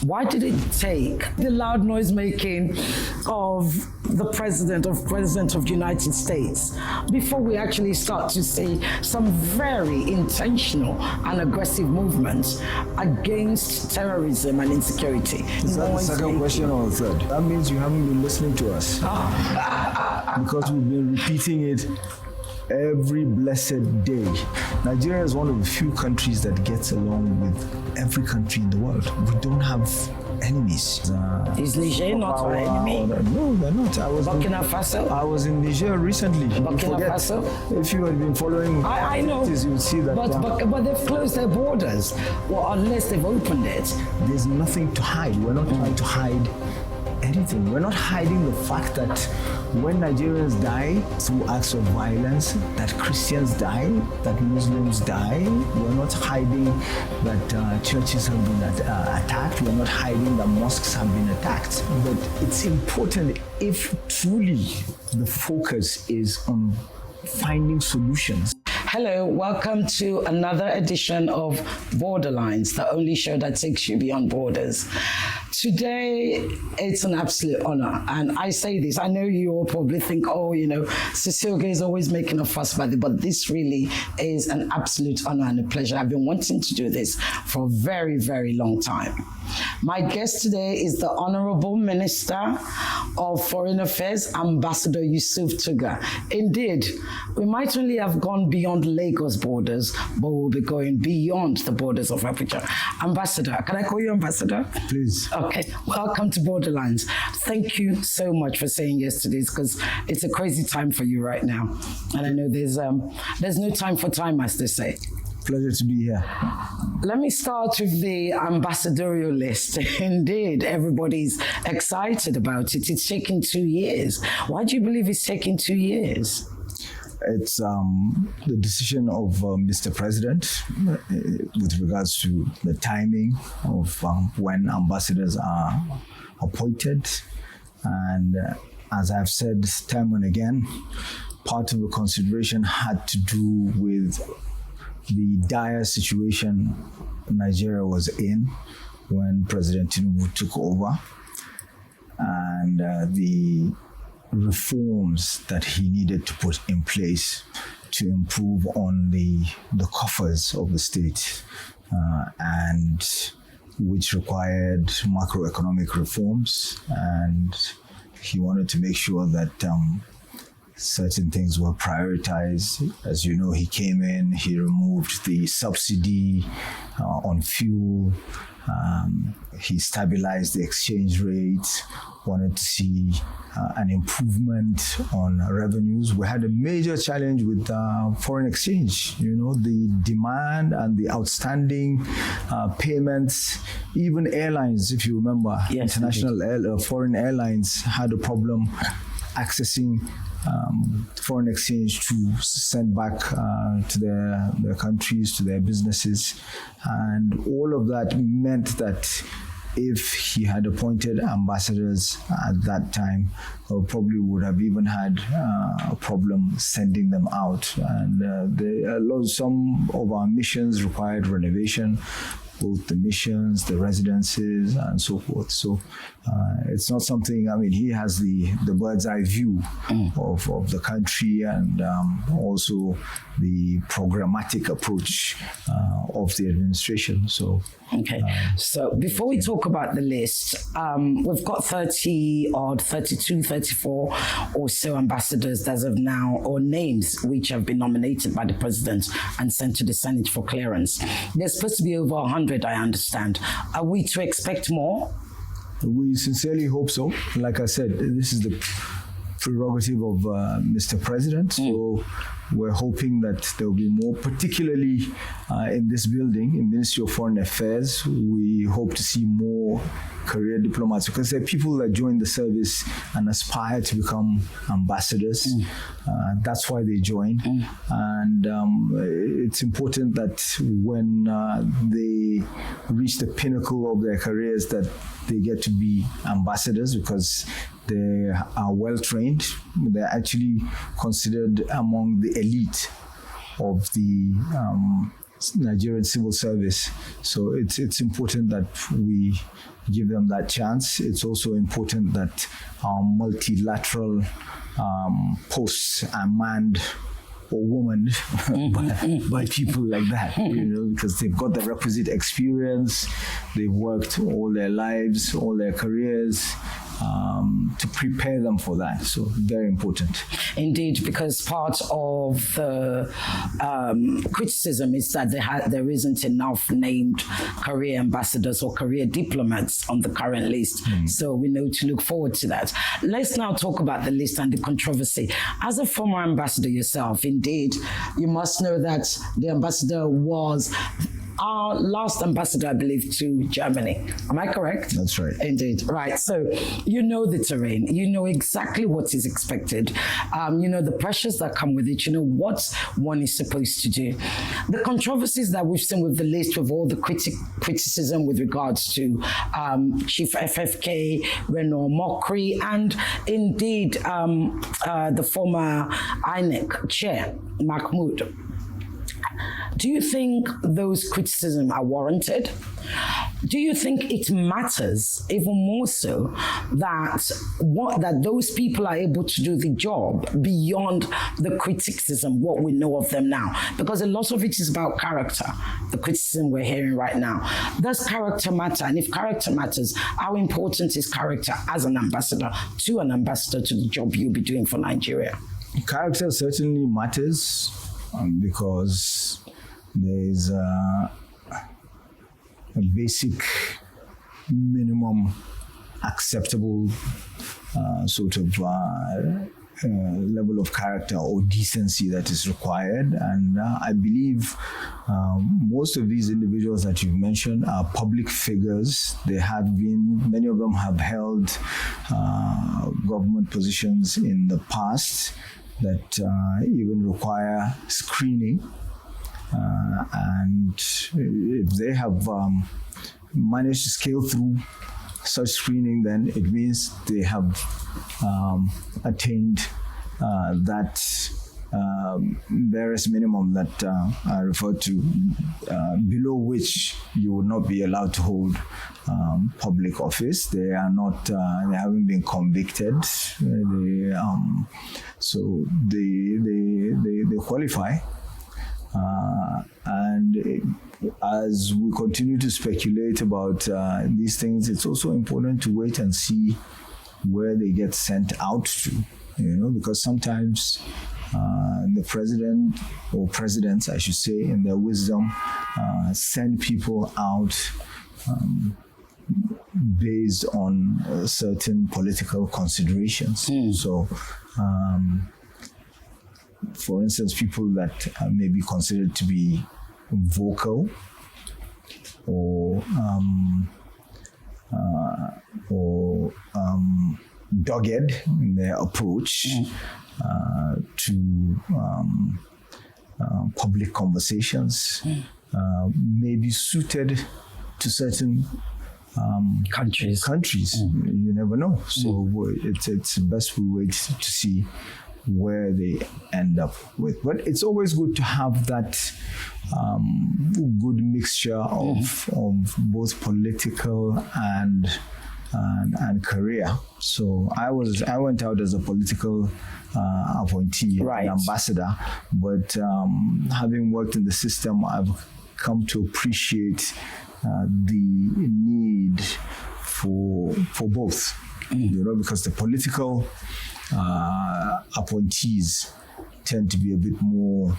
Why did it take the loud noise making of the President of the United States before we actually start to see some very intentional and aggressive movements against terrorism and insecurity? Is that the second question or the third? That means you haven't been listening to us. Because we've been repeating it every blessed day. Nigeria is one of the few countries that gets along with every country in the world. We don't have enemies. Is Niger not our enemy? No, they're not. Burkina Faso? I was in Niger recently. Burkina Faso? If you had been following I know. You would see that. But they've closed their borders. Well, unless they've opened it. There's nothing to hide. We're not trying to hide anything. We're not hiding the fact that when Nigerians die through acts of violence, that Christians die, that Muslims die. We're not hiding that churches have been attacked. We're not hiding that mosques have been attacked. But it's important if truly the focus is on finding solutions. Hello, welcome to another edition of Borderlines, the only show that takes you beyond borders. Today, it's an absolute honor. And I say this, I know you all probably think, oh, Cecilia is always making a fuss about it, but this really is an absolute honor and a pleasure. I've been wanting to do this for a very, very long time. My guest today is the Honorable Minister of Foreign Affairs, Ambassador Yusuf Tuggar. Indeed, we might only have gone beyond Lagos borders, but we'll be going beyond the borders of Abuja. Ambassador, can I call you Ambassador? Please. Okay, welcome to Borderlines. Thank you so much for saying yes to this, because it's a crazy time for you right now. And I know there's no time for time, as they say. Pleasure to be here. Let me start with the ambassadorial list. Indeed, everybody's excited about it. It's taken 2 years. Why do you believe it's taking 2 years? It's the decision of Mr. President with regards to the timing of when ambassadors are appointed. And as I've said time and again, part of the consideration had to do with the dire situation Nigeria was in when President Tinubu took over, and the reforms that he needed to put in place to improve on the coffers of the state, and which required macroeconomic reforms. And he wanted to make sure that certain things were prioritized. As you know, he came in, he removed the subsidy on fuel, he stabilized the exchange rate, wanted to see an improvement on revenues. We had a major challenge with foreign exchange, the demand and the outstanding payments. Even airlines, if you remember, yes, international foreign airlines had a problem accessing foreign exchange to send back to their countries, to their businesses. And all of that meant that if he had appointed ambassadors at that time, probably would have even had a problem sending them out. And some of our missions required renovation, both the missions, the residences, and so forth. So it's not something, he has the bird's eye view of the country, and also the programmatic approach of the administration. So, okay. So before we talk about the list, we've got 32, 34 or so ambassadors as of now, or names which have been nominated by the president and sent to the Senate for clearance. There's supposed to be over 100, I understand. Are we to expect more? We sincerely hope so. Like I said, this is the prerogative of Mr. President. So we're hoping that there will be more, particularly in this building, in Ministry of Foreign Affairs. We hope to see more career diplomats, because there are people that join the service and aspire to become ambassadors. That's why they join. And it's important that when they reach the pinnacle of their careers, that they get to be ambassadors, because they are well trained. They're actually considered among the elite of the Nigerian civil service. So it's important that we give them that chance. It's also important that our multilateral posts are manned or woman by people like that, because they've got the requisite experience, they've worked all their lives, all their careers, to prepare them for that. So very important. Indeed, because part of the criticism is that there isn't enough named career ambassadors or career diplomats on the current list. So we know to look forward to that. Let's now talk about the list and the controversy. As a former ambassador yourself, indeed, you must know that the ambassador was our last ambassador, I believe, to Germany. Am I correct? That's right. Indeed. Right. So you know the terrain. You know exactly what is expected. You know the pressures that come with it. You know what one is supposed to do. The controversies that we've seen with the list, with all the criticism with regards to Chief FFK, Renaud Mokri, and indeed the former INEC chair, Mahmoud. Do you think those criticisms are warranted? Do you think it matters even more so that those people are able to do the job beyond the criticism, what we know of them now? Because a lot of it is about character, the criticism we're hearing right now. Does character matter? And if character matters, how important is character as an ambassador to the job you'll be doing for Nigeria? Character certainly matters. Because there is a basic minimum acceptable sort of level of character or decency that is required. And I believe most of these individuals that you've mentioned are public figures. Many of them have held government positions in the past that even require screening. And if they have managed to scale through such screening, then it means they have attained that various minimum that I referred to, below which you would not be allowed to hold public office. They are not. They haven't been convicted. So they qualify. And as we continue to speculate about these things, it's also important to wait and see where they get sent out to. Because sometimes the president or presidents, I should say, in their wisdom, send people out based on certain political considerations. So, for instance, people that may be considered to be vocal or dogged in their approach to public conversations may be suited to certain countries. You never know. So it's best we wait to see where they end up with. But it's always good to have that good mixture of both political and career. So I went out as a political appointee, right, an ambassador, but having worked in the system, I've come to appreciate the need for both. Because the political appointees tend to be a bit more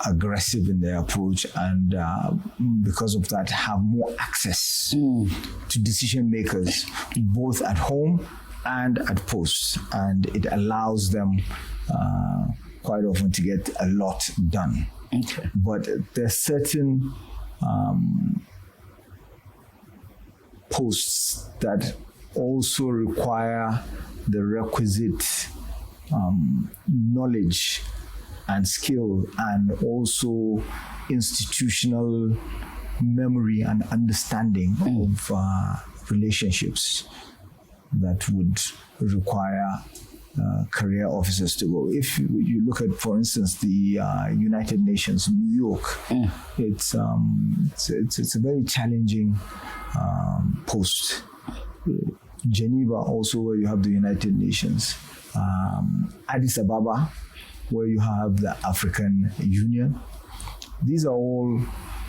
aggressive in their approach, and because of that have more access to decision makers both at home and at posts, and it allows them quite often to get a lot done. Okay. But there's certain posts that also require the requisite knowledge and skill, and also institutional memory and understanding of relationships that would require career officers to go. If you look at, for instance, the United Nations, New York, it's a very challenging post. Geneva, also, where you have the United Nations. Addis Ababa, where you have the African Union. These are all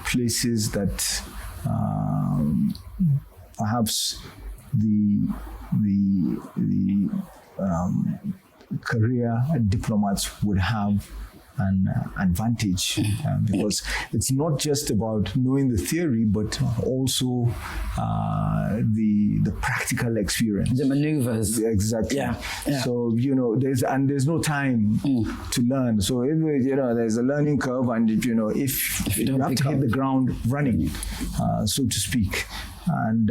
places that perhaps the career diplomats would have an advantage because it's not just about knowing the theory, but also the practical experience, the maneuvers. Exactly. Yeah. So there's no time to learn. So if there's a learning curve, and if you have to hit the ground running, so to speak. And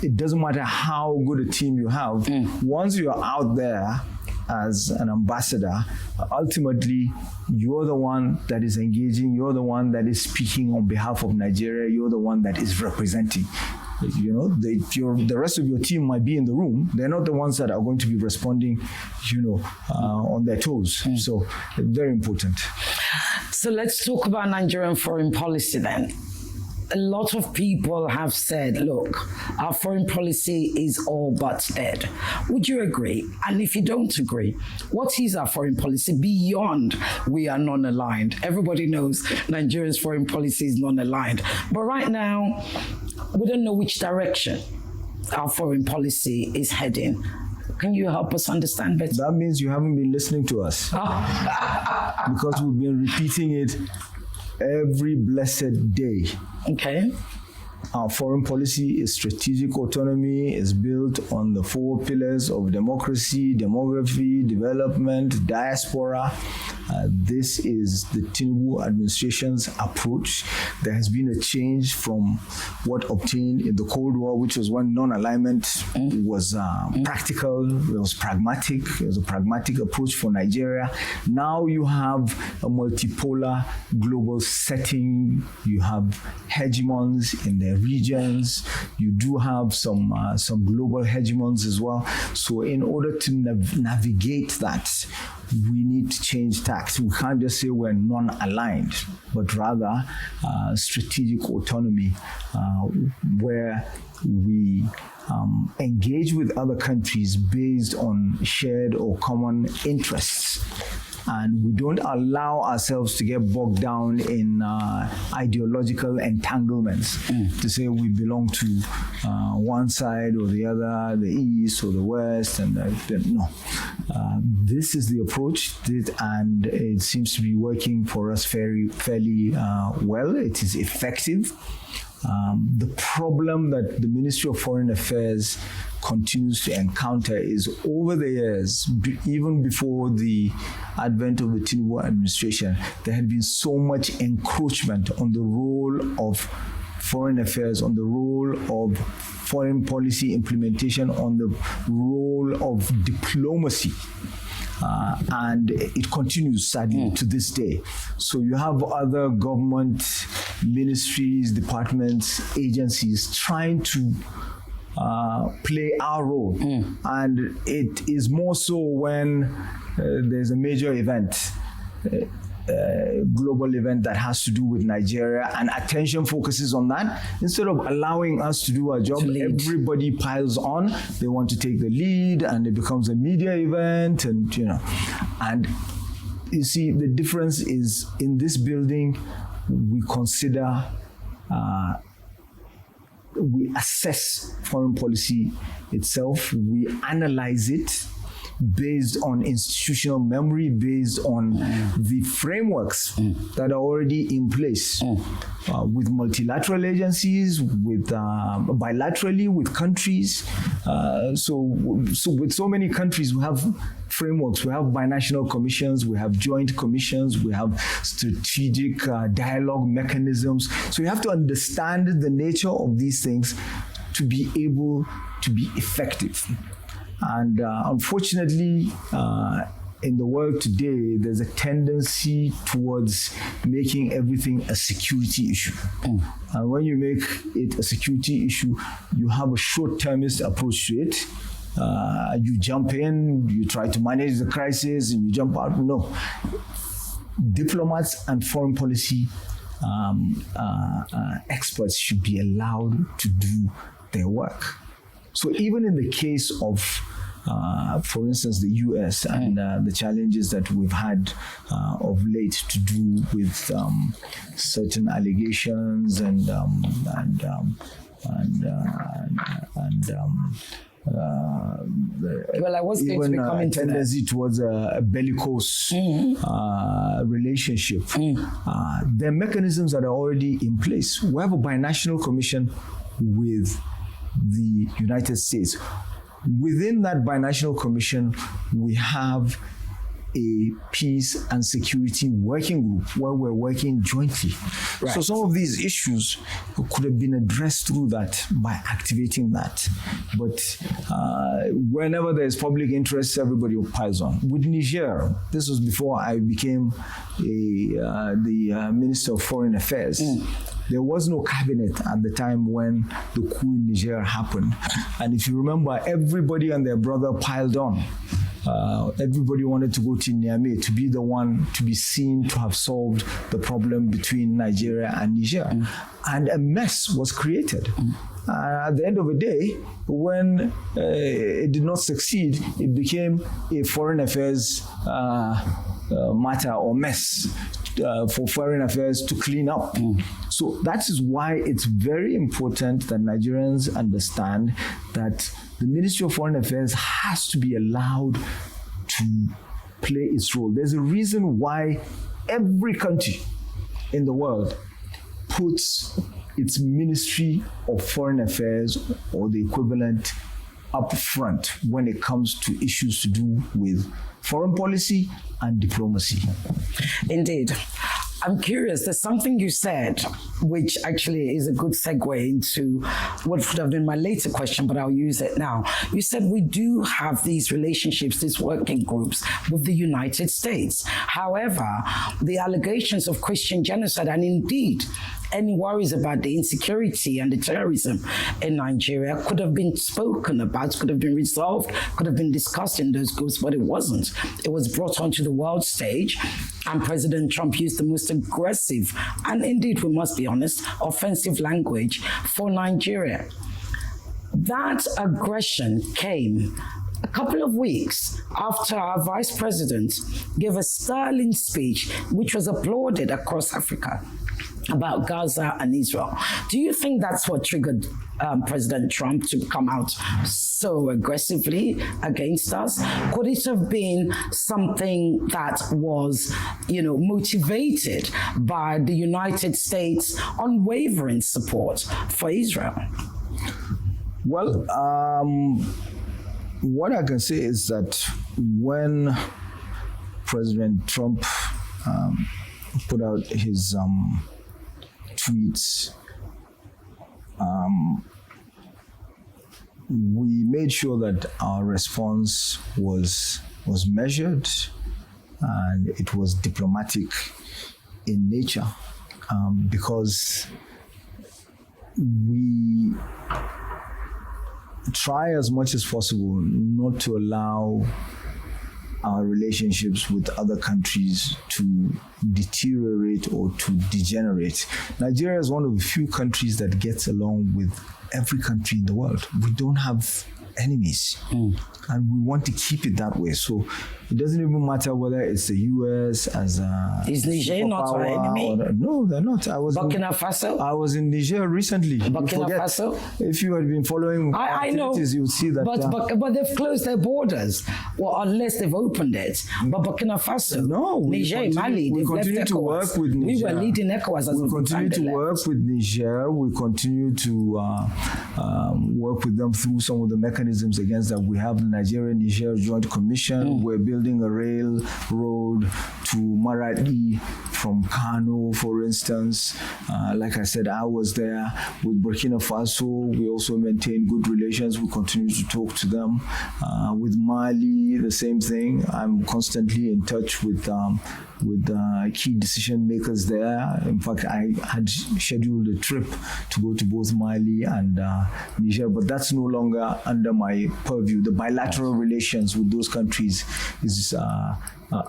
it doesn't matter how good a team you have. Once you're out there as an ambassador, ultimately you're the one that is engaging, you're the one that is speaking on behalf of Nigeria, you're the one that is representing. The rest of your team might be in the room. They're not the ones that are going to be responding, on their toes. So very important. So let's talk about Nigerian foreign policy then. A lot of people have said, look, our foreign policy is all but dead. Would you agree? And if you don't agree, what is our foreign policy beyond we are non-aligned? Everybody knows Nigeria's foreign policy is non-aligned. But right now, we don't know which direction our foreign policy is heading. Can you help us understand better? That means you haven't been listening to us. Because we've been repeating it every blessed day. Okay. Our foreign policy is strategic autonomy, is built on the 4 pillars of democracy, demography, development, diaspora. This is the Tinubu administration's approach. There has been a change from what obtained in the Cold War, which was when non-alignment was practical, it was pragmatic, it was a pragmatic approach for Nigeria. Now you have a multipolar global setting, you have hegemons in the regions, you do have some global hegemons as well. So in order to navigate that, we need to change tact. We can't just say we're non-aligned, but rather strategic autonomy, where we engage with other countries based on shared or common interests. And we don't allow ourselves to get bogged down in ideological entanglements to say we belong to one side or the other, the East or the West, and no. This is the approach, and it seems to be working for us fairly well. It is effective. The problem that the Ministry of Foreign Affairs continues to encounter is, over the years, even before the advent of the Tinubu administration, there had been so much encroachment on the role of foreign affairs, on the role of foreign policy implementation, on the role of diplomacy. And it continues, sadly, to this day. So you have other government ministries, departments, agencies trying to play our role. And it is more so when there's a major event, global event that has to do with Nigeria, and attention focuses on that. Instead of allowing us to do our job, everybody piles on. They want to take the lead, and it becomes a media event, and and you see the difference is in this building, we consider we assess foreign policy itself, we analyze it based on institutional memory, based on the frameworks that are already in place with multilateral agencies, with bilaterally with countries. So with so many countries, we have frameworks, we have binational commissions, we have joint commissions, we have strategic dialogue mechanisms. So you have to understand the nature of these things to be able to be effective. And unfortunately, in the world today, there's a tendency towards making everything a security issue. And when you make it a security issue, you have a short-termist approach to it. you jump in, you try to manage the crisis, and you jump out. No. Diplomats and foreign policy experts should be allowed to do their work. So even in the case of, for instance, the U.S. and the challenges that we've had of late to do with certain allegations and well, I was going to be coming to tendency towards a bellicose relationship. There are mechanisms that are already in place. We have a binational commission with the United States. Within that binational commission, we have a peace and security working group where we're working jointly. Right. So some of these issues could have been addressed through that by activating that. But whenever there's public interest, everybody piles on. With Niger, this was before I became the Minister of Foreign Affairs. There was no cabinet at the time when the coup in Niger happened. And if you remember, everybody and their brother piled on. Everybody wanted to go to Niamey to be the one to be seen to have solved the problem between Nigeria and Niger. And a mess was created. At the end of the day, when it did not succeed, it became a foreign affairs matter or mess for foreign affairs to clean up. So that is why it's very important that Nigerians understand that the Ministry of Foreign Affairs has to be allowed to play its role. There's a reason why every country in the world puts its Ministry of Foreign Affairs or the equivalent up front when it comes to issues to do with foreign policy and diplomacy. Indeed. I'm curious, there's something you said, which actually is a good segue into what would have been my later question, but I'll use it now. You said we do have these relationships, these working groups with the United States. However, the allegations of Christian genocide, and indeed any worries about the insecurity and the terrorism in Nigeria could have been spoken about, could have been resolved, could have been discussed in those groups, but it wasn't. It was brought onto the world stage, and President Trump used the most aggressive, and indeed, we must be honest, offensive language for Nigeria. That aggression came a couple of weeks after our vice president gave a sterling speech, which was applauded across Africa, about Gaza and Israel. Do you think that's what triggered President Trump to come out so aggressively against us? Could it have been something that was, motivated by the United States' unwavering support for Israel? Well, what I can say is that when President Trump put out his tweets, we made sure that our response was measured and it was diplomatic in nature, because we try as much as possible not to allow our relationships with other countries to deteriorate or to degenerate. Nigeria is one of the few countries that gets along with every country in the world. We don't have enemies, and we want to keep it that way. So it doesn't even matter whether it's the US as a Is Niger not our enemy? No, they're not. Burkina Faso? I was in Niger recently. Burkina Faso? If you had been following I know, you would see that. But they've closed their borders, well, unless they've opened it. But Burkina Faso, Niger, Mali, we continue to work with Niger. We were leading ECOWAS as we continue to work with Niger. We continue to work with them through some of the mechanisms against that. We have the Nigeria-Niger Joint Commission. We're building a railroad to Maradi from Kano, for instance. Like I said, I was there with Burkina Faso. We also maintain good relations. We continue to talk to them. With Mali, the same thing. I'm constantly in touch with with key decision makers there. In fact, I had scheduled a trip to go to both Mali and Niger, but that's no longer under my purview. The bilateral relations with those countries is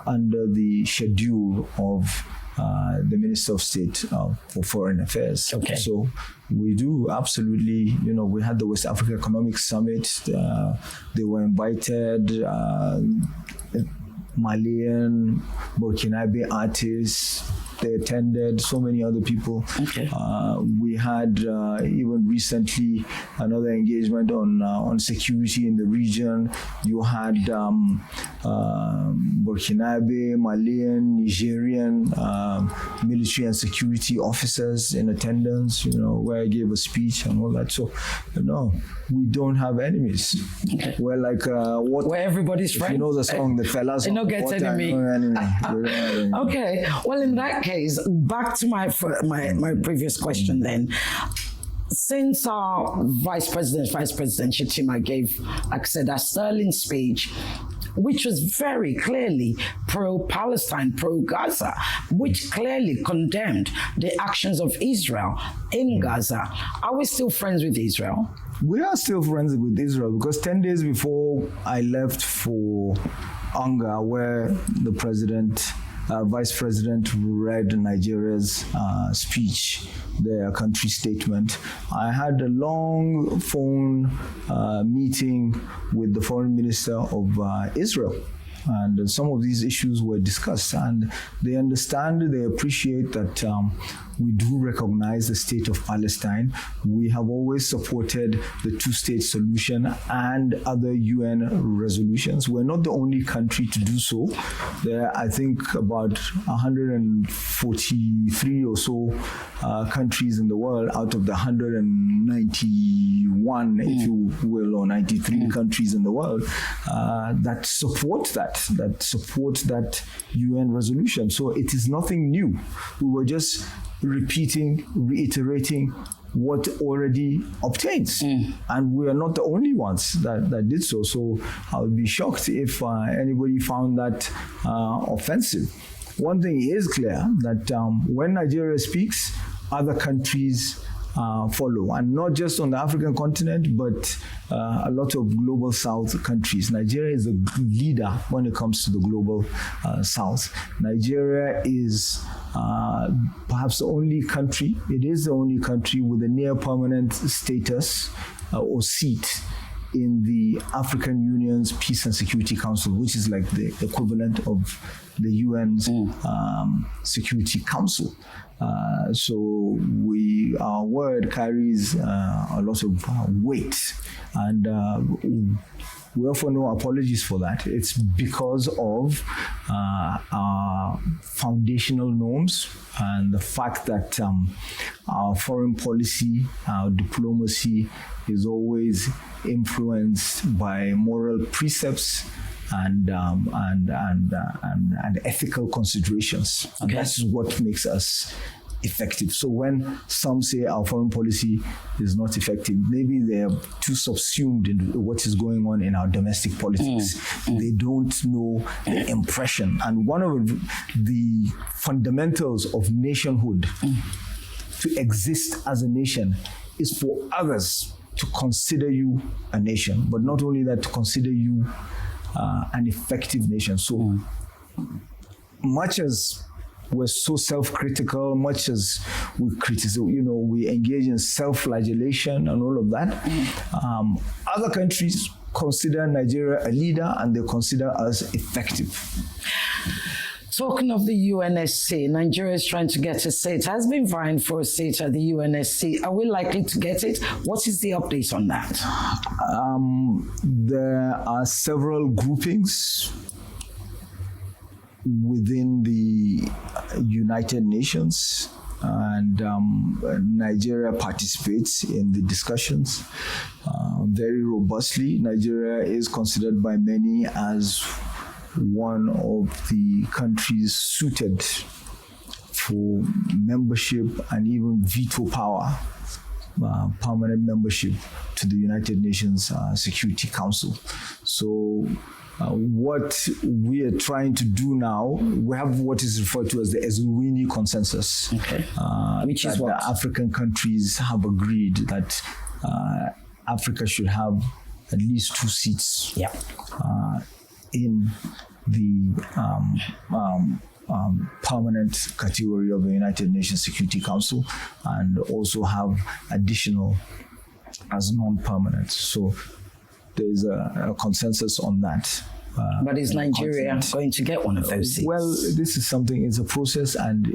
under the schedule of the Minister of State for Foreign Affairs. Okay. So we do absolutely, we had the West Africa Economic Summit. They were invited, Malian, Burkinabe artists. They attended, so many other people. Okay. We had even recently another engagement on security in the region. You had Burkinabe, Malian, Nigerian military and security officers in attendance, where I gave a speech and all that. So, we don't have enemies. Okay. We're like where everybody's friends. You know the song, the Fela song. No gets enemy. Okay. Well, in that case, back to my previous question then. Since our Vice President Shettima gave, like I said, a sterling speech, which was very clearly pro-Palestine, pro-Gaza, which clearly condemned the actions of Israel in Gaza. Are we still friends with Israel? We are still friends with Israel because 10 days before I left for Onga, where the Vice President read Nigeria's speech, their country statement, I had a long phone meeting with the Foreign Minister of Israel. And some of these issues were discussed, and they understand, they appreciate that we do recognize the state of Palestine. We have always supported the two-state solution and other UN resolutions. We're not the only country to do so. There are, I think, about 143 or so countries in the world out of the 191, if you will, or 93 countries in the world that support that UN resolution. So it is nothing new. We were just reiterating what already obtains. And we are not the only ones that did so. So I would be shocked if anybody found that offensive. One thing is clear, that when Nigeria speaks, other countries follow, and not just on the African continent, but a lot of global South countries. Nigeria is a leader when it comes to the global South. Nigeria is perhaps the only country, it is the only country with a near permanent status or seat in the African Union's Peace and Security Council, which is like the equivalent of the UN's Security Council. So our word carries a lot of weight, and we offer no apologies for that. It's because of our foundational norms and the fact that our foreign policy, our diplomacy is always influenced by moral precepts and ethical considerations. And that's what makes us effective. So when some say our foreign policy is not effective, maybe they're too subsumed in what is going on in our domestic politics. They don't know the impression. And one of the fundamentals of nationhood, to exist as a nation, is for others to consider you a nation, but not only that, to consider you an effective nation. So much as we're so self-critical, much as we criticize, we engage in self-flagellation and all of that, other countries consider Nigeria a leader and they consider us effective. Talking of the UNSC, Nigeria is trying to get a seat, has been vying for a seat at the UNSC. Are we likely to get it? What is the update on that? There are several groupings within the United Nations, and Nigeria participates in the discussions very robustly. Nigeria is considered by many as one of the countries suited for membership and even veto power permanent membership to the United Nations Security Council. So what we are trying to do now, we have what is referred to as the Eswini consensus, which is what the African countries have agreed that Africa should have at least 2 seats in the permanent category of the United Nations Security Council, and also have additional as non-permanent. So there's a consensus on that. But is Nigeria going to get one of those seats? Well, this is something, it's a process, and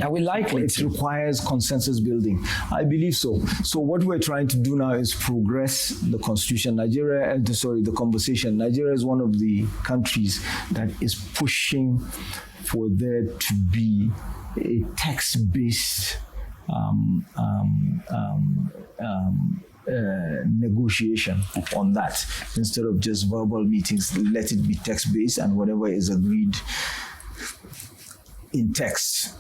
are we likely it requires consensus building. I believe so. So what we're trying to do now is progress the constitution. The conversation. Nigeria is one of the countries that is pushing for there to be a text-based negotiation on that, instead of just verbal meetings. Let it be text-based, and whatever is agreed in text,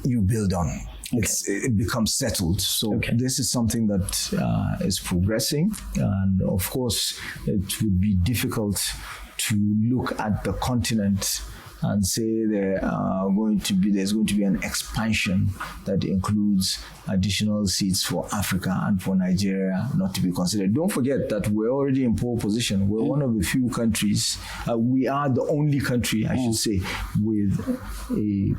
you build on. It becomes settled. So this is something that is progressing, and of course, it would be difficult to look at the continent and say there's going to be an expansion that includes additional seats for Africa and for Nigeria not to be considered. Don't forget that we're already in pole position. We're one of the few countries, we are the only country, I should say, with a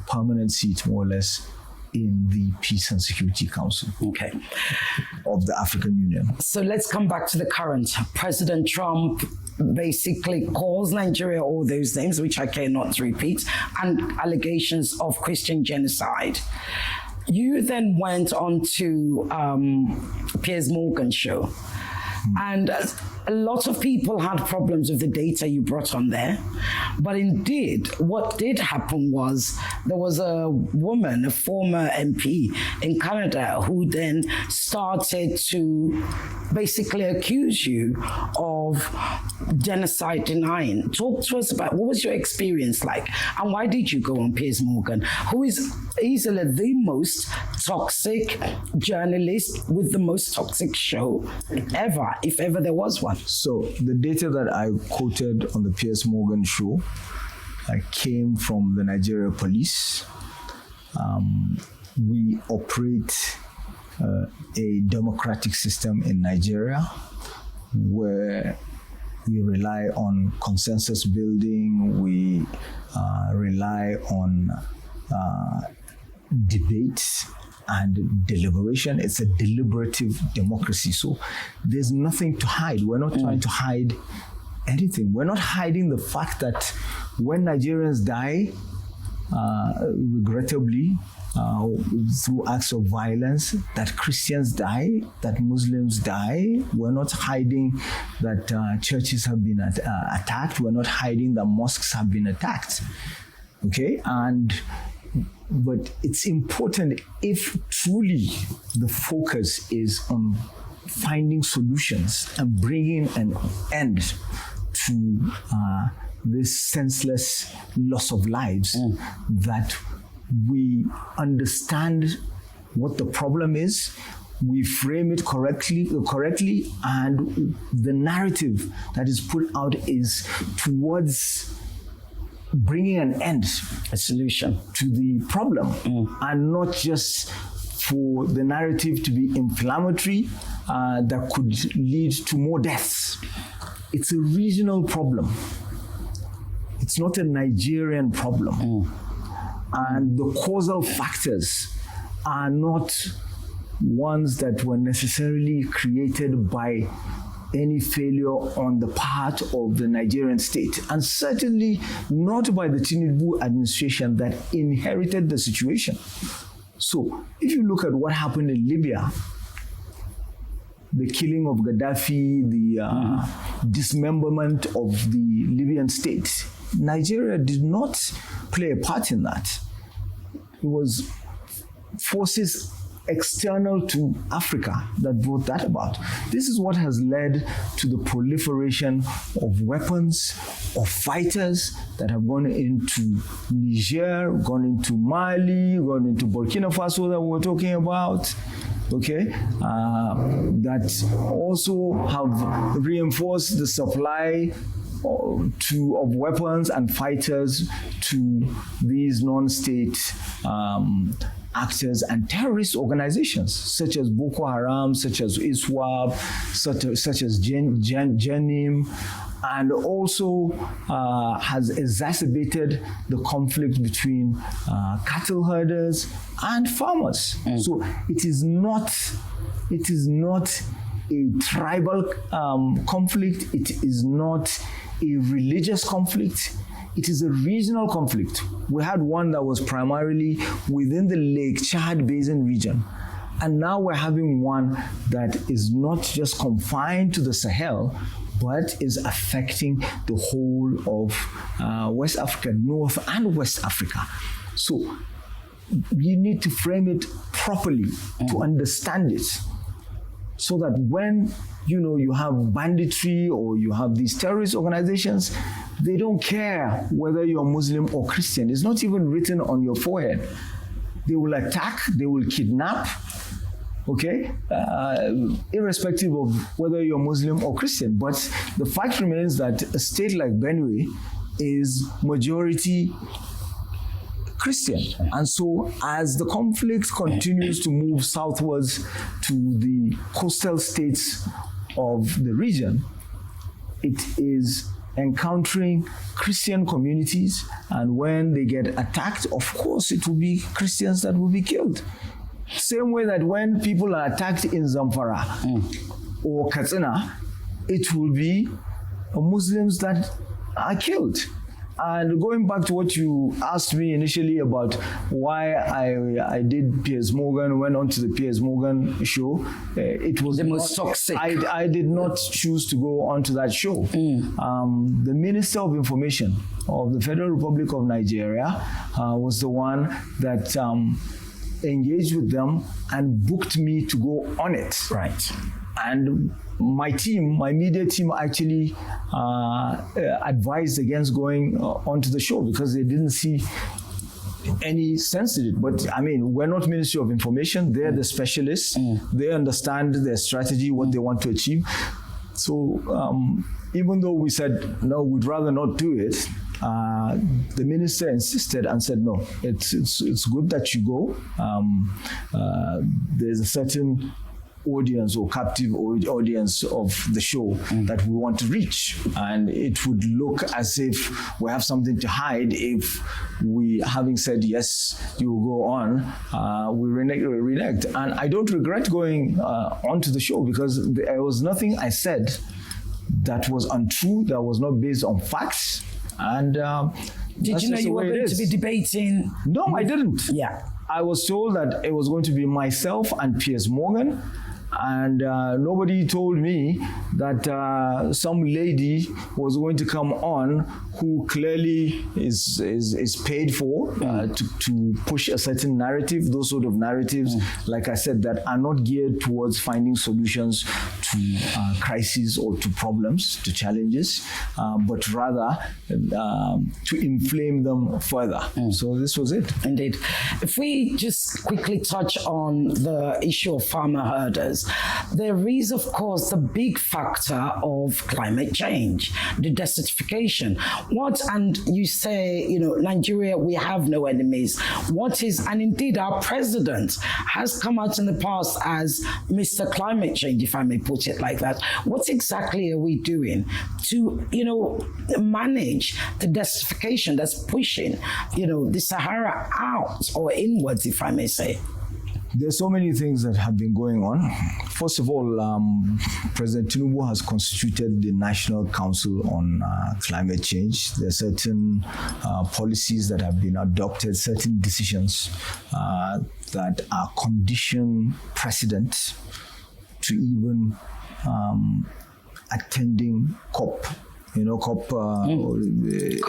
permanent seat, more or less, in the Peace and Security Council of the African Union. So let's come back to the current. President Trump basically calls Nigeria all those names, which I care not to repeat, and allegations of Christian genocide. You then went on to Piers Morgan's show, and a lot of people had problems with the data you brought on there. But indeed, what did happen was there was a woman, a former MP in Canada, who then started to basically accuse you of genocide denying. Talk to us about what was your experience like, and why did you go on Piers Morgan, who is easily the most toxic journalist with the most toxic show ever, if ever there was one? So the data that I quoted on the Piers Morgan show came from the Nigeria police. We operate a democratic system in Nigeria where we rely on consensus building, we rely on debate and deliberation. It's a deliberative democracy. So there's nothing to hide. We're not trying to hide anything. We're not hiding the fact that when Nigerians die, regrettably, through acts of violence, that Christians die, that Muslims die. We're not hiding that churches have been attacked. We're not hiding that mosques have been attacked. But it's important, if truly the focus is on finding solutions and bringing an end to this senseless loss of lives, that we understand what the problem is, we frame it correctly, and the narrative that is put out is towards bringing an end, a solution to the problem, and not just for the narrative to be inflammatory that could lead to more deaths. It's a regional problem. It's not a Nigerian problem. And the causal factors are not ones that were necessarily created by any failure on the part of the Nigerian state, and certainly not by the Tinubu administration that inherited the situation. So if you look at what happened in Libya, the killing of Gaddafi, the dismemberment of the Libyan state, Nigeria did not play a part in that. It was forces external to Africa that brought that about. This is what has led to the proliferation of weapons, of fighters that have gone into Niger, gone into Mali, gone into Burkina Faso that we were talking about, okay, that also have reinforced the supply of weapons and fighters to these non-state actors and terrorist organizations such as Boko Haram, such as ISWAP, such as Jenim, and also has exacerbated the conflict between cattle herders and farmers. So it is not a tribal conflict. It is not a religious conflict. It is a regional conflict. We had one that was primarily within the Lake Chad Basin region. And now we're having one that is not just confined to the Sahel, but is affecting the whole of West Africa, North and West Africa. So you need to frame it properly to understand it, so that when you have banditry or you have these terrorist organizations, they don't care whether you're Muslim or Christian. It's not even written on your forehead. They will attack, they will kidnap, okay, irrespective of whether you're Muslim or Christian. But the fact remains that a state like Benue is majority Christian. And so as the conflict continues to move southwards to the coastal states of the region, it is encountering Christian communities, and when they get attacked, of course it will be Christians that will be killed. Same way that when people are attacked in Zamfara or Katsina, it will be Muslims that are killed. And going back to what you asked me initially about why I did Piers Morgan, went on to the Piers Morgan show, it was the most toxic. I did not choose to go onto that show. The Minister of Information of the Federal Republic of Nigeria was the one that engaged with them and booked me to go on it. Right. And my team, my media team, actually advised against going onto the show because they didn't see any sense in it. But I mean, we're not Ministry of Information. They're the specialists. They understand their strategy, what they want to achieve. So even though we said, no, we'd rather not do it, the minister insisted and said, no, it's good that you go. There's a certain audience or captive audience of the show that we want to reach, and it would look as if we have something to hide if we, having said yes, you will go on, we renege. And I don't regret going onto the show because there was nothing I said that was untrue, that was not based on facts. And did you know you were going to be debating? No, I didn't. Yeah. I was told that it was going to be myself and Piers Morgan, and nobody told me that some lady was going to come on who clearly is paid for to push a certain narrative. Those sort of narratives, like I said, that are not geared towards finding solutions to crises or to problems, to challenges, but rather to inflame them further. So this was it. Indeed. If we just quickly touch on the issue of farmer herders, there is, of course, the big factor of climate change, the desertification. And you say, Nigeria, we have no enemies. What is, and indeed our president has come out in the past as Mr. Climate Change, if I may put it like that. What exactly are we doing to, manage the desertification that's pushing, the Sahara out or inwards, if I may say? There's so many things that have been going on. First of all, President Tinubu has constituted the National Council on Climate Change. There are certain policies that have been adopted, certain decisions that are condition precedent to even attending COP. COP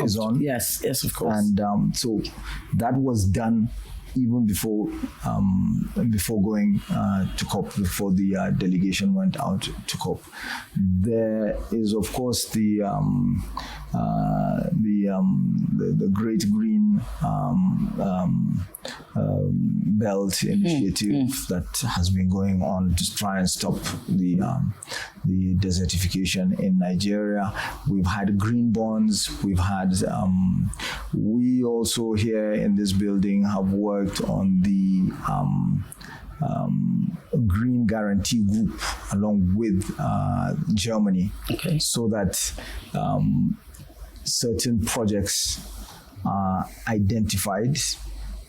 is on. Yes, of course. And so that was done even before going to COP, before the delegation went out to COP. There is, of course, the Great Green Belt initiative that has been going on to try and stop the desertification in Nigeria. We've had green bonds. We've had we also here in this building have worked on the Green Guarantee Group along with Germany, so that certain projects are identified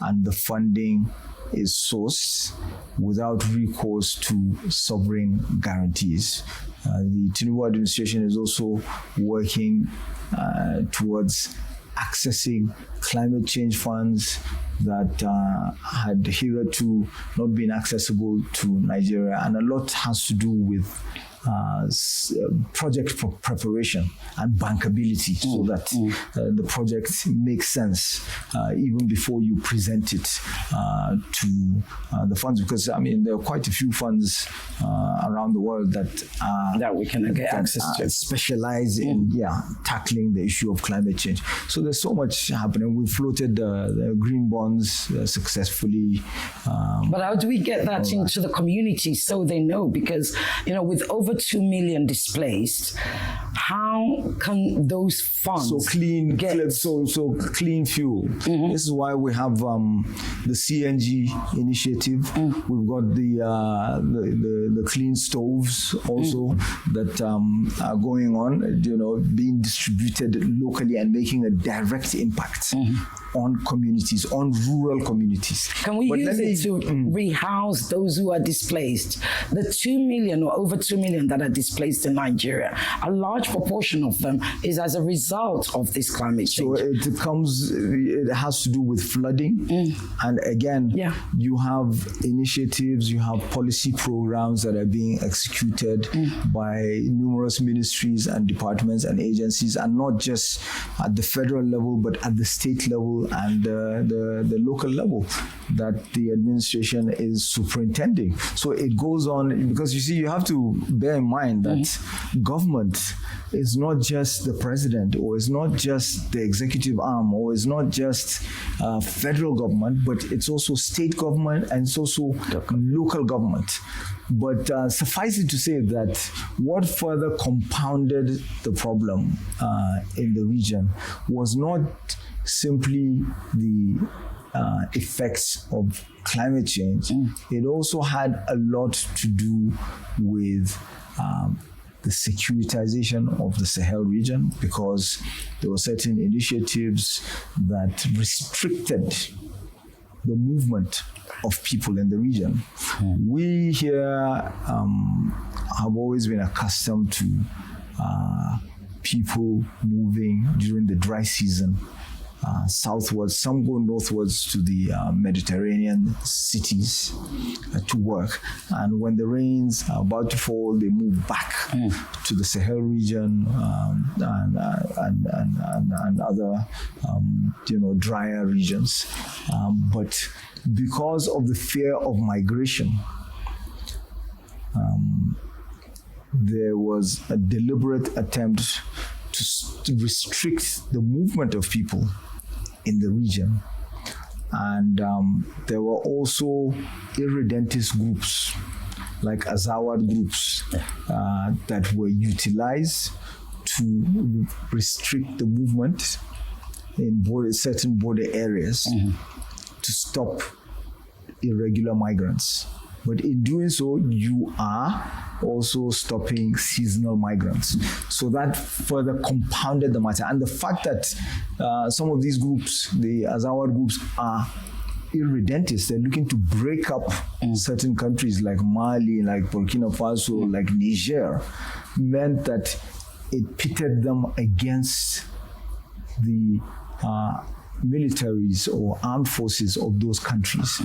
and the funding is sourced without recourse to sovereign guarantees. The Tinubu administration is also working towards accessing climate change funds that had hitherto not been accessible to Nigeria, and a lot has to do with project preparation and bankability, so that the project makes sense even before you present it to the funds. Because I mean, there are quite a few funds around the world that we can get access to, specialize in tackling the issue of climate change. So there's so much happening. We floated the green bonds successfully. But how do we get that into the community so they know? Because with over 2 million displaced, how can those funds clean fuel? This is why we have the CNG initiative. We've got the clean stoves also that are going on, being distributed locally and making a direct impact on communities, on rural communities. Can we use it to rehouse those who are displaced? The 2 million or over 2 million that are displaced in Nigeria, a large proportion of them is as a result of this climate change. So it has to do with flooding. And again, you have initiatives, you have policy programs that are being executed by numerous ministries and departments and agencies, and not just at the federal level, but at the state level and the local level that the administration is superintending. So it goes on, because you have to bear in mind that government is not just the president, or is not just the executive arm, or is not just federal government, but it's also state government and it's also local government. But suffice it to say that what further compounded the problem in the region was not simply the effects of climate change. It also had a lot to do with the securitization of the Sahel region, because there were certain initiatives that restricted the movement of people in the region. We here have always been accustomed to people moving during the dry season southwards. Some go northwards to the Mediterranean cities to work, and when the rains are about to fall, they move back to the Sahel region and other drier regions. But because of the fear of migration, there was a deliberate attempt to restrict the movement of people in the region. And there were also irredentist groups, like Azawad groups, that were utilized to restrict the movement in certain border areas to stop irregular migrants. But in doing so, you are also stopping seasonal migrants. So that further compounded the matter. And the fact that some of these groups, the Azawad groups, are irredentists, they're looking to break up certain countries like Mali, like Burkina Faso, like Niger, meant that it pitted them against the militaries or armed forces of those countries,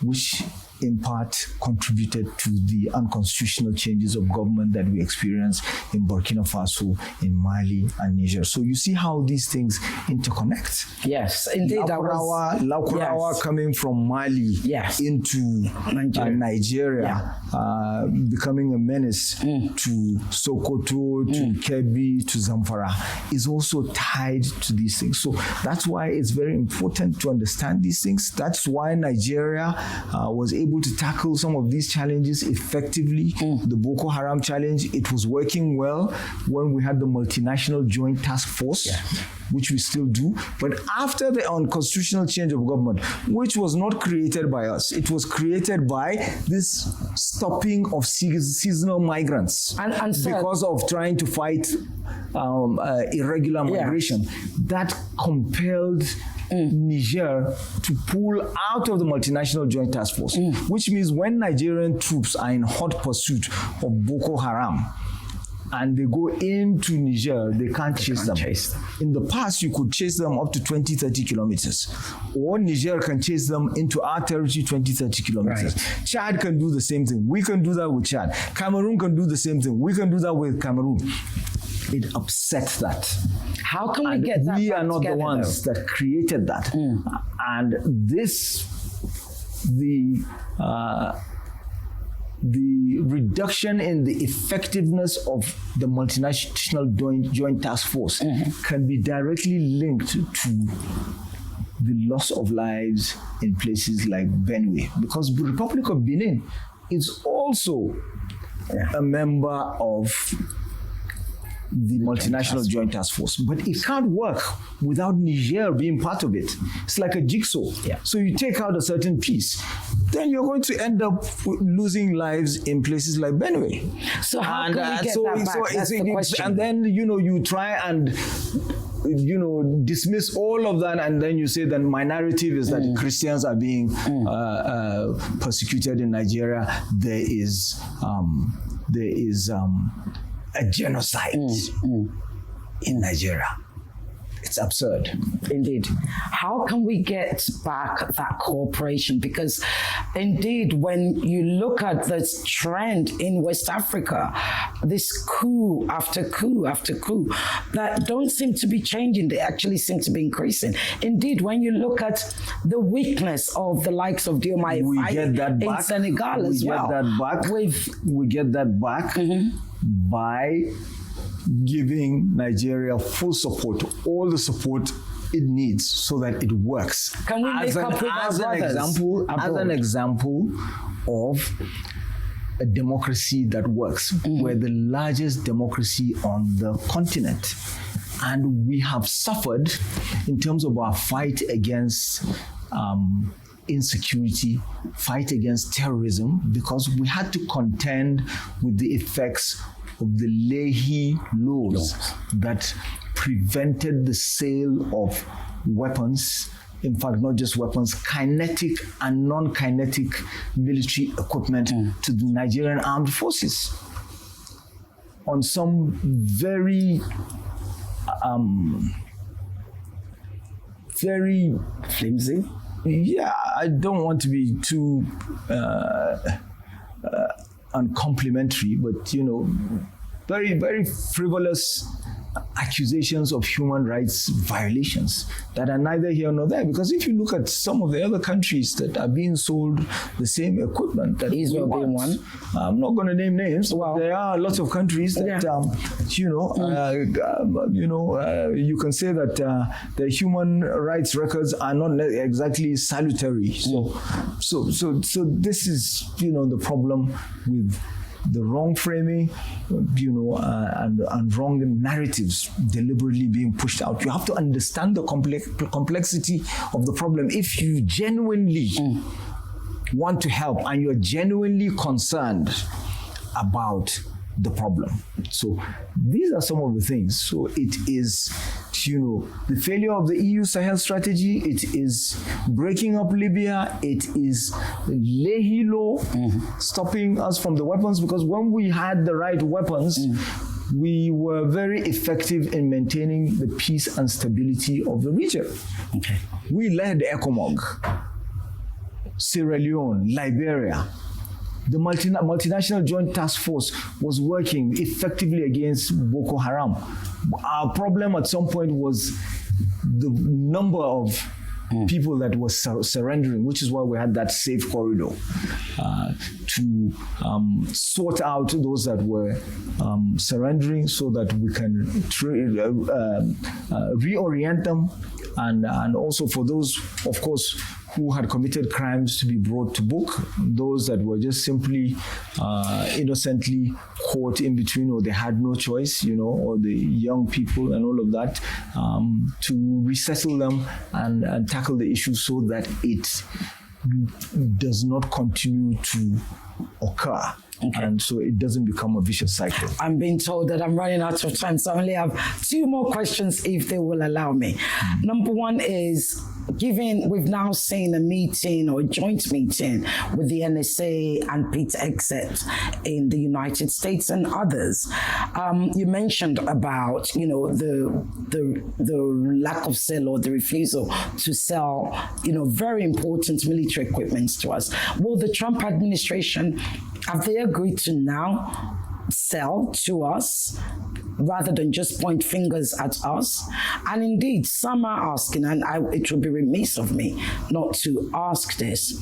which in part contributed to the unconstitutional changes of government that we experienced in Burkina Faso, in Mali, and Niger. So you see how these things interconnect. Yes, indeed. Laukurawa coming from Mali into Nigeria, becoming a menace to Sokoto, to Kebbi, to Zamfara, is also tied to these things. So that's why it's very important to understand these things. That's why Nigeria was able to tackle some of these challenges effectively. The Boko Haram challenge, it was working well when we had the multinational joint task force, which we still do. But after the unconstitutional change of government, which was not created by us, it was created by this stopping of seasonal migrants and because of trying to fight irregular migration. That compelled Niger to pull out of the multinational joint task force, which means when Nigerian troops are in hot pursuit of Boko Haram and they go into Niger, they can't chase them. In the past, you could chase them up to 20, 30 kilometers. Or Niger can chase them into our territory 20, 30 kilometers. Right. Chad can do the same thing. We can do that with Chad. Cameroon can do the same thing. We can do that with Cameroon. It upsets that. How can we get that? We are not the ones that created that. And the reduction in the effectiveness of the multinational joint task force can be directly linked to the loss of lives in places like Benue, because the Republic of Benin is also a member of the multinational joint task force, but it can't work without Niger being part of it. It's like a jigsaw. So you take out a certain piece, then you're going to end up losing lives in places like Benue. So how can we get that back? That's the question. And then you try and dismiss all of that, and then you say that my narrative is that Christians are being persecuted in Nigeria. There is a genocide in Nigeria. It's absurd. Indeed. How can we get back that cooperation? Because indeed, when you look at this trend in West Africa, this coup after coup after coup, that don't seem to be changing. They actually seem to be increasing. Indeed, when you look at the weakness of the likes of Diomaye in Senegal as well. We get that back by giving Nigeria full support, all the support it needs so that it works. Can we make up with our brothers? As an example of a democracy that works. We're the largest democracy on the continent. And we have suffered in terms of our fight against insecurity, fight against terrorism, because we had to contend with the effects of the Leahy laws that prevented the sale of weapons, in fact, not just weapons, kinetic and non-kinetic military equipment to the Nigerian armed forces on some very flimsy. Yeah, I don't want to be too uncomplimentary, but very, very frivolous accusations of human rights violations that are neither here nor there. Because if you look at some of the other countries that are being sold the same equipment, that Israel being one. I'm not going to name names, but there are lots of countries that you can say that the human rights records are not exactly salutary. So this is the problem with the wrong framing, and wrong narratives deliberately being pushed out. You have to understand the complexity of the problem. If you genuinely want to help and you're genuinely concerned about the problem. So these are some of the things. So it is, the failure of the EU Sahel strategy, it is breaking up Libya, it is Leahy law stopping us from the weapons, because when we had the right weapons, we were very effective in maintaining the peace and stability of the region. We led ECOMOG. Sierra Leone, Liberia. The multinational joint task force was working effectively against Boko Haram. Our problem at some point was the number of people that were surrendering, which is why we had that safe corridor to sort out those that were surrendering so that we can reorient them, and also for those, of course, who had committed crimes to be brought to book, those that were just simply innocently caught in between, or they had no choice, or the young people and all of that, to resettle them and tackle the issue so that it does not continue to occur. Okay. And so it doesn't become a vicious cycle. I'm being told that I'm running out of time, so I only have 2 more questions if they will allow me. Number one is, given we've now seen a meeting or a joint meeting with the NSA and Pete Hegseth in the United States and others, you mentioned about the lack of sale or the refusal to sell very important military equipment to us. Will the Trump administration, have they agreed to now sell to us rather than just point fingers at us? And indeed, some are asking, and it would be remiss of me not to ask this,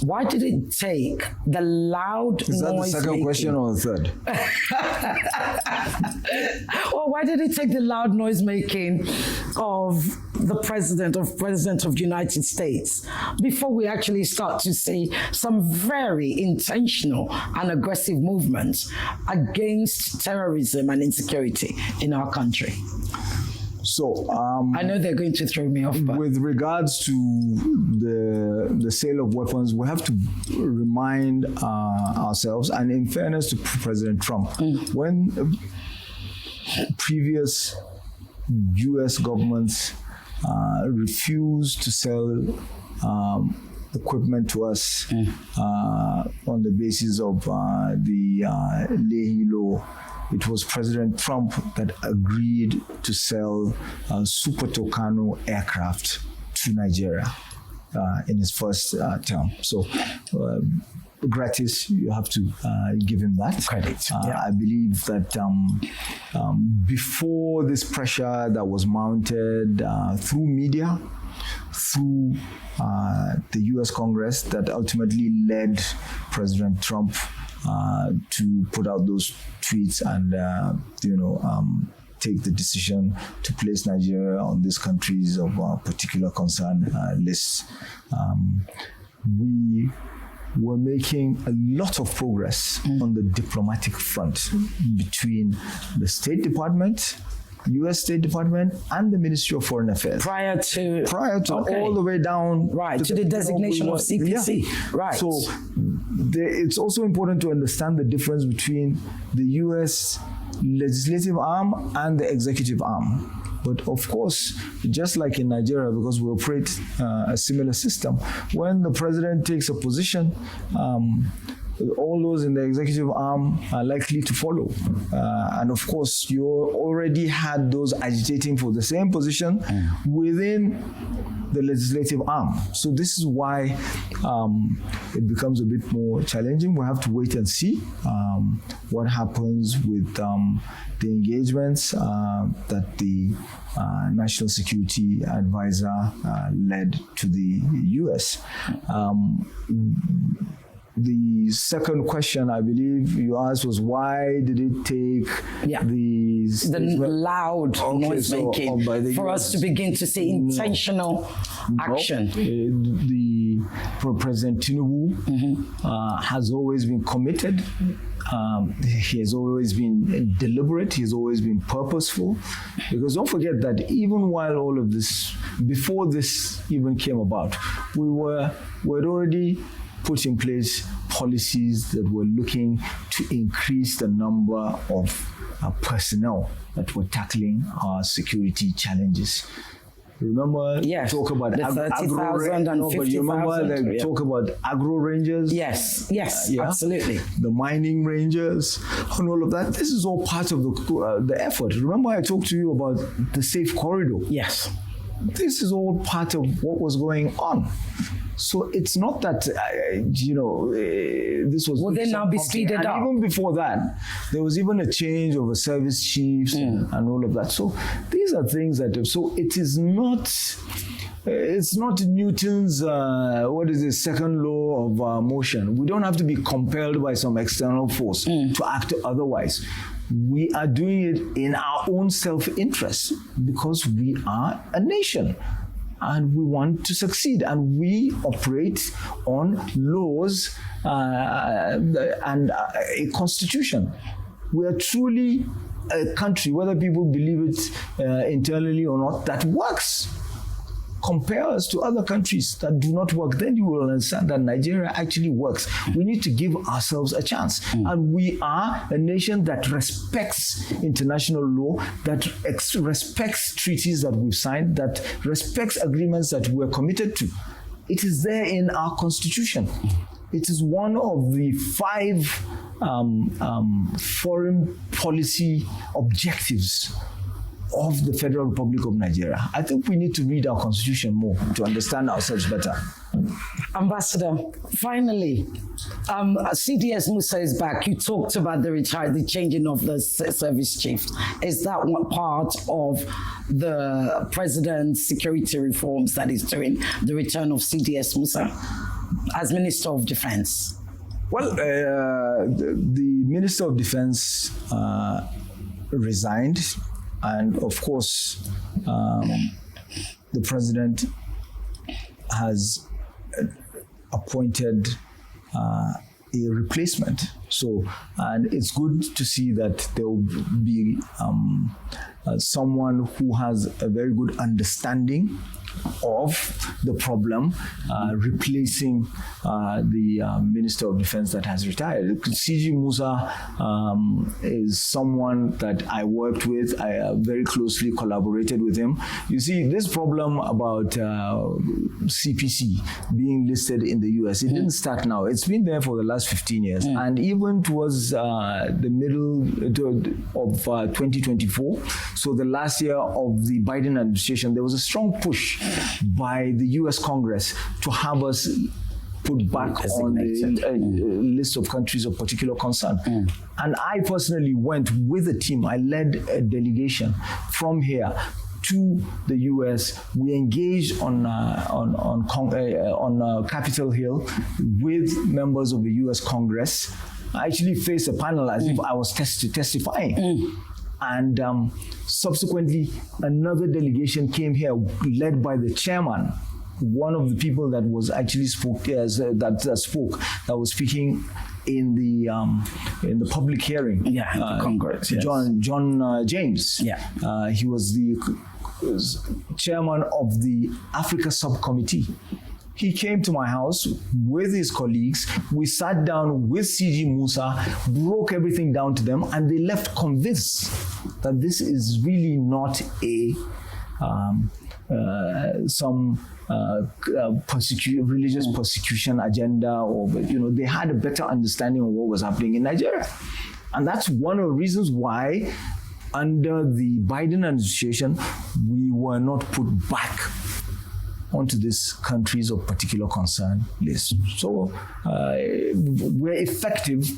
why did it take the loud Is that noise the second question or the third? Well, why did it take the loud noise making of the President of the United States before we actually start to see some very intentional and aggressive movements against terrorism and insecurity in our country? So I know they're going to throw me off, but with regards to the sale of weapons, we have to remind ourselves, and in fairness to President Trump, when previous U.S. governments refused to sell equipment to us on the basis of the Leahy Law, it was President Trump that agreed to sell Super Tucano aircraft to Nigeria in his first term. So, gratis, you have to give him that credit. I believe that before this pressure that was mounted through media, through the U.S. Congress, that ultimately led President Trump to put out those tweets and take the decision to place Nigeria on these countries of particular concern list. We were making a lot of progress on the diplomatic front between the State Department, U.S. State Department, and the Ministry of Foreign Affairs. Prior to all the way down to the designation of CPC. Yeah. Right. So it's also important to understand the difference between the U.S. legislative arm and the executive arm. But of course, just like in Nigeria, because we operate a similar system, when the president takes a position, all those in the executive arm are likely to follow. And of course, you already had those agitating for the same position within the legislative arm. So this is why it becomes a bit more challenging. We have to wait and see what happens with the engagements that the National Security Advisor led to the U.S. The second question I believe you asked was, why did it take the loud noise making for us to begin to see intentional action? President Tinubu has always been committed. He has always been deliberate. He has always been purposeful. Because don't forget that even while all of this, before this even came about, we had already put in place policies that were looking to increase the number of personnel that were tackling our security challenges. Remember, talk about the 30,000 and 50,000. Talk about agro rangers. Yes, absolutely. The mining rangers and all of that. This is all part of the effort. Remember, I talked to you about the safe corridor. Yes. this is all part of what was going on. So it's not that, this was... Will they now be speeded up? And even before that, there was even a change of a service chiefs and all of that. So these are things that... So it is not... It's not Newton's, second law of motion. We don't have to be compelled by some external force to act otherwise. We are doing it in our own self-interest because we are a nation and we want to succeed, and we operate on laws and a constitution. We are truly a country, whether people believe it internally or not, that works. Compare us to other countries that do not work, then you will understand that Nigeria actually works. We need to give ourselves a chance. And we are a nation that respects international law, that respects treaties that we've signed, that respects agreements that we're committed to. It is there in our constitution. It is one of the 5 foreign policy objectives of the Federal Republic of Nigeria. I think we need to read our constitution more to understand ourselves better. Ambassador, finally, CDS Musa is back. You talked about the changing of the service chief. Is that one part of the president's security reforms that is doing the return of CDS Musa as Minister of Defense? Well, the Minister of Defense resigned. And of course, the president has appointed a replacement. So, and it's good to see that there will be someone who has a very good understanding of the problem, replacing the Minister of Defense that has retired. CG Musa is someone that I worked with. I very closely collaborated with him. You see, this problem about CPC being listed in the US, it didn't start now. It's been there for the last 15 years. And even towards the middle of 2024, so the last year of the Biden administration, there was a strong push by the US Congress to have us put back on the list of countries of particular concern. And I personally went with a team. I led a delegation from here to the US. We engaged on Capitol Hill with members of the US Congress. I actually faced a panel as if I was testifying. And subsequently, another delegation came here led by the chairman, one of the people that was actually that was speaking in the public hearing. The Congress. Yes. John James. He was the chairman of the Africa subcommittee. He came to my house with his colleagues. We sat down with CG Musa, broke everything down to them, and they left convinced that this is really not a religious persecution agenda, or they had a better understanding of what was happening in Nigeria. And that's one of the reasons why, under the Biden administration, we were not put back onto this countries of particular concern list. So we're effective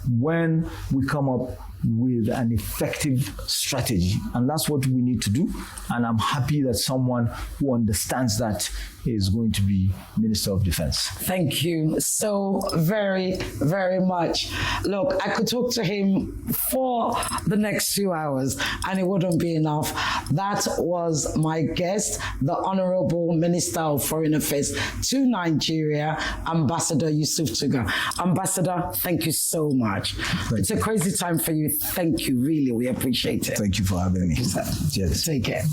when we come up with an effective strategy. And that's what we need to do. And I'm happy that someone who understands that is going to be Minister of Defense. Thank you so very, very much. Look, I could talk to him for the next few hours and it wouldn't be enough. That was my guest, the Honorable Minister of Foreign Affairs to Nigeria, Ambassador Yusuf Tuggar. Ambassador, thank you so much. It's a crazy time for you. Thank you, really. We appreciate it. Thank you for having me. Cheers. Take care.